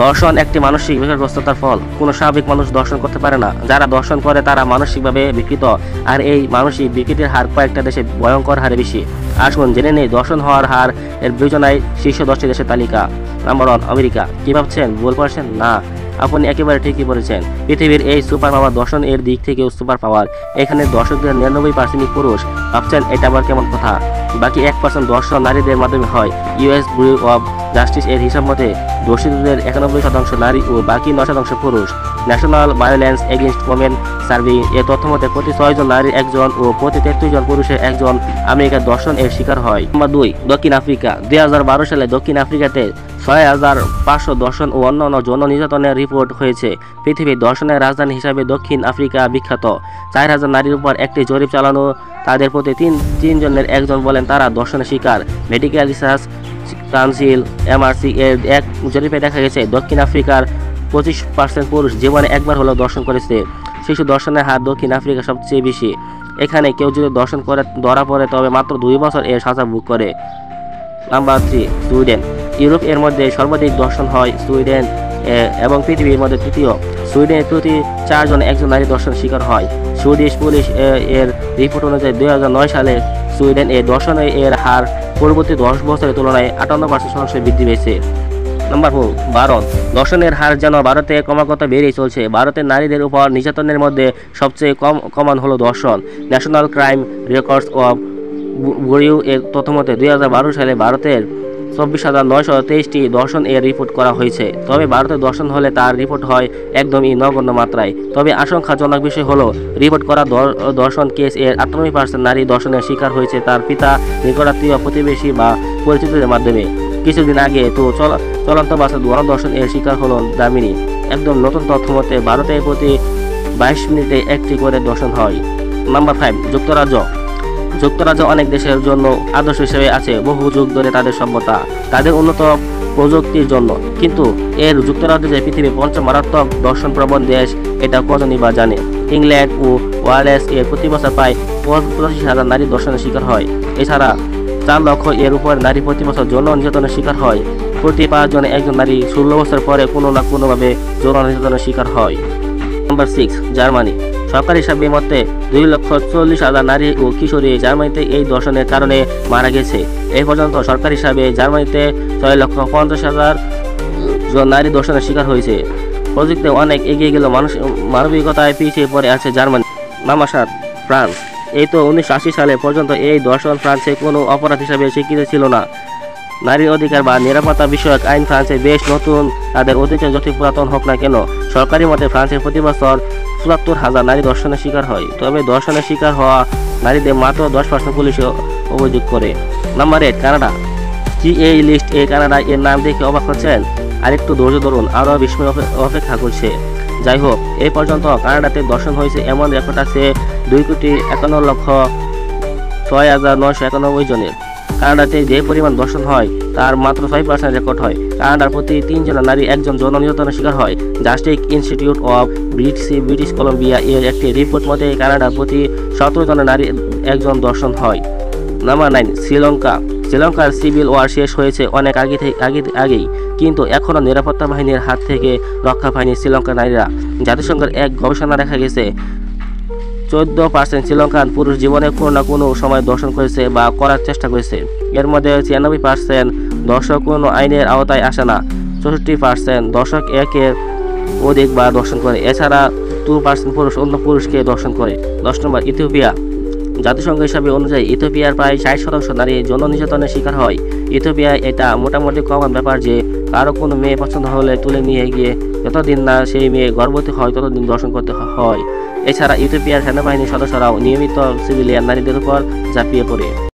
ধর্ষণ একটি মানসিক বিকারগ্রস্ততার ফল। কোনো স্বাভাবিক মানুষ ধর্ষণ করতে পারে না। যারা ধর্ষণ করে তারা মানসিকভাবে বিকৃত, আর এই মানসিক বিকৃতির হার কয়েকটা দেশে ভয়ঙ্কর হারে বেশি। আসুন জেনে নেই ধর্ষণ হওয়ার হার এর বিবেচনায় শীর্ষ 10টি দেশের তালিকা। Number 1, America. কি ভাবছেন, ভুল পড়ছেন? না, আপনি একেবারে ঠিকই বলেছেন। পৃথিবীর এই সুপার পাওয়ার ধর্ষণ এর দিক থেকেও সুপার পাওয়ার। এখানে দর্শকদের 99% পুরুষ। ভাবছেন এটা আবার কেমন কথা? বাকি 1% ধর্ষণ নারীদের মাধ্যমে হয়। ইউএস ব্যুরো অব জাস্টিস এর হিসাব মতে দোষীদের 91% নারী ও বাকি 9% পুরুষ। National violence against women survey এর তথ্য মতে প্রতি 6 জন নারীর 1 জন ও প্রতি 33 জন পুরুষের 1 জন আমেরিকার ধর্ষণ এর শিকার হয়। নাম্বার 2, দক্ষিণ আফ্রিকা। 2012 সালে দক্ষিণ আফ্রিকাতে 6500 ধর্ষণ ও অন্যান্য যৌন নির্যাতনের রিপোর্ট হয়েছে। পৃথিবীর ধর্ষণের রাজধানী হিসাবে দক্ষিণ আফ্রিকা বিখ্যাত। 4000 নারীর উপর একটি জরিপ চালানো, তাদের প্রতি 3 জনের 1 জন বলেন তারা ধর্ষণের শিকার। মেডিকেল রিসার্চ কাউন্সিল এমআরসি এর এক জরিপে দেখা গেছে দক্ষিণ আফ্রিকার 25% পুরুষ জীবনে একবার হলেও ধর্ষণ করেছে। শিশু ধর্ষণের হার দক্ষিণ আফ্রিকা সবচেয়ে বেশি। এখানে কেউ যদি ধর্ষণ করে ধরা পড়ে তবে মাত্র 2 বছর এর সাজা ভোগ করে। Number 3, Sweden. ইউরোপ এর মধ্যে সর্বাধিক ধর্ষণ হয় সুইডেন এবং পৃথিবীর মধ্যে তৃতীয়। সুইডেনে প্রতি 4 জন 1 জন নারী ধর্ষণ শিকার হয়। সুইডিশ পুলিশ এর রিপোর্ট অনুযায়ী 2009 সালে সুইডেন এর ধর্ষণের হার পরবর্তী 10 বছরের তুলনায় 58% বৃদ্ধি পেয়েছে। নাম্বার 4, ভারত। ধর্ষণের হার যেন ভারতে ক্রমাগত বেড়েই চলছে। ভারতের নারীদের উপর নির্যাতনের মধ্যে সবচেয়ে কমন হলো ধর্ষণ। National crime records of bureau এর তথ্য মতে 2012 সালে ভারতের 24,923টি ধর্ষণ এর রিপোর্ট করা হয়েছে। তবে ভারতে ধর্ষণ হলে তার রিপোর্ট হয় একদমই নগণ্য মাত্রায়। তবে আশঙ্কাজনক বিষয় হলো রিপোর্ট করা ধর্ষণ কেস এর 98% নারী ধর্ষণের শিকার হয়েছে তার পিতা, নিকটাত্মীয়, প্রতিবেশী বা পরিচিতদের মাধ্যমে। কিছুদিন আগে তো চলন্ত বাসে গণধর্ষণ এর শিকার হলেন দামিনী। একদম নতুন তথ্য মতে ভারতে প্রতি 22 মিনিটে একটি করে ধর্ষণ হয়। নাম্বার 5, যুক্তরাজ্য। যুক্তরাজ্য অনেক দেশের জন্য আদর্শ হিসেবে আছে। বহু যুগ ধরে তাদের সভ্যতা, তাদের উন্নত প্রযুক্তির জন্য। কিন্তু এর যুক্তরাজ্য যে পৃথিবীর 5ম মারাত্মক ধর্ষণ প্রবণ দেশ, এটা কজনই বা জানে? ইংল্যান্ড ও ওয়ালেস এর প্রতি বছর প্রায় 85,000 নারী ধর্ষণের শিকার হয়। এছাড়া 4 লক্ষ এর উপর নারী প্রতি বছর যৌন নির্যাতনের শিকার হয়। প্রতি 5 জনে 1 জন নারী 16 বছর পরে কোনো না কোনোভাবে যৌন নির্যাতনের শিকার হয়। Number 6, Germany. সরকারি হিসাবে মতে 2,40,000 নারী ও কিশোরী জার্মানিতে এই ধর্ষণের কারণে মারা গেছে। এই পর্যন্ত সরকারি হিসাবে জার্মানিতে 6,50,000 জন নারী ধর্ষণের শিকার হয়েছে। প্রযুক্তিতে অনেক এগিয়ে গেলেও মানবিকতায় পিছিয়ে পড়ে আছে জার্মানি। Number 7, France. এই তো 1980 সালে পর্যন্ত এই ধর্ষণ ফ্রান্সে কোনো অপরাধ হিসাবে স্বীকৃত ছিল না। নারীর অধিকার বা নিরাপত্তা বিষয়ক আইন ফ্রান্সে বেশ নতুন। তাদের ঐতিহ্য যতই পুরাতন হোক না কেন, সরকারি মতে ফ্রান্সে প্রতি বছর 74,000 নারী ধর্ষণের শিকার হয়। তবে ধর্ষণের শিকার হওয়া নারীদের মাত্র 10% পুলিশে অভিযোগ করে। Number 8, Canada. কি এই লিস্ট? এই কানাডা এর নাম দেখে অবাক হচ্ছেন? আরেকটু ধৈর্য ধরুন, আরও বিস্ময় অপেক্ষা করছে। যাই হোক, এই পর্যন্ত কানাডাতে ধর্ষণ হয়েছে এমন রেকর্ড আছে 2,51,06,991 জনের। কানাডাতে যে পরিমাণ ধর্ষণ হয় তার মাত্র 6% রেকর্ড হয়। কানাডার প্রতি 3 জন নারী 1 জন যৌন নির্যাতনের শিকার হয়। Justice institute of British Columbia এর একটি রিপোর্ট মতে কানাডার প্রতি 17 জন নারী 1 জন ধর্ষণ হয়। নাম্বার 9, শ্রীলঙ্কা। শ্রীলঙ্কার সিভিল ওয়ার শেষ হয়েছে অনেক আগেই, কিন্তু এখনও নিরাপত্তা বাহিনীর হাত থেকে রক্ষা পায়নি শ্রীলঙ্কার নারীরা। জাতিসংঘের এক গবেষণা দেখা গেছে 14% শ্রীলঙ্কান পুরুষ জীবনে কোনো না কোনো সময় ধর্ষণ করেছে বা করার চেষ্টা করেছে। এর মধ্যে 96% ধর্ষক কোনো আইনের আওতায় আসে না। 64% ধর্ষক একের অধিক বা ধর্ষণ করে। এছাড়া 2% পুরুষ অন্য পুরুষকে ধর্ষণ করে। 10 নম্বর, ইথিওপিয়া। জাতিসংঘ হিসাবে অনুযায়ী ইথিওপিয়ার প্রায় 60% নারী যৌন নির্যাতনের শিকার হয়। ইথিওপিয়ায় এটা মোটামুটি কমন ব্যাপার যে কারো কোনো মেয়ে পছন্দ হলে তুলে নিয়ে গিয়ে যতদিন না সেই মেয়ে গর্ভবতী হয় ততদিন ধর্ষণ করতে হয়। এছাড়া ইথিওপিয়ার সেনাবাহিনীর সদস্যরাও নিয়মিত সিভিলিয়ান নারীদের উপর ঝাঁপিয়ে পড়ে।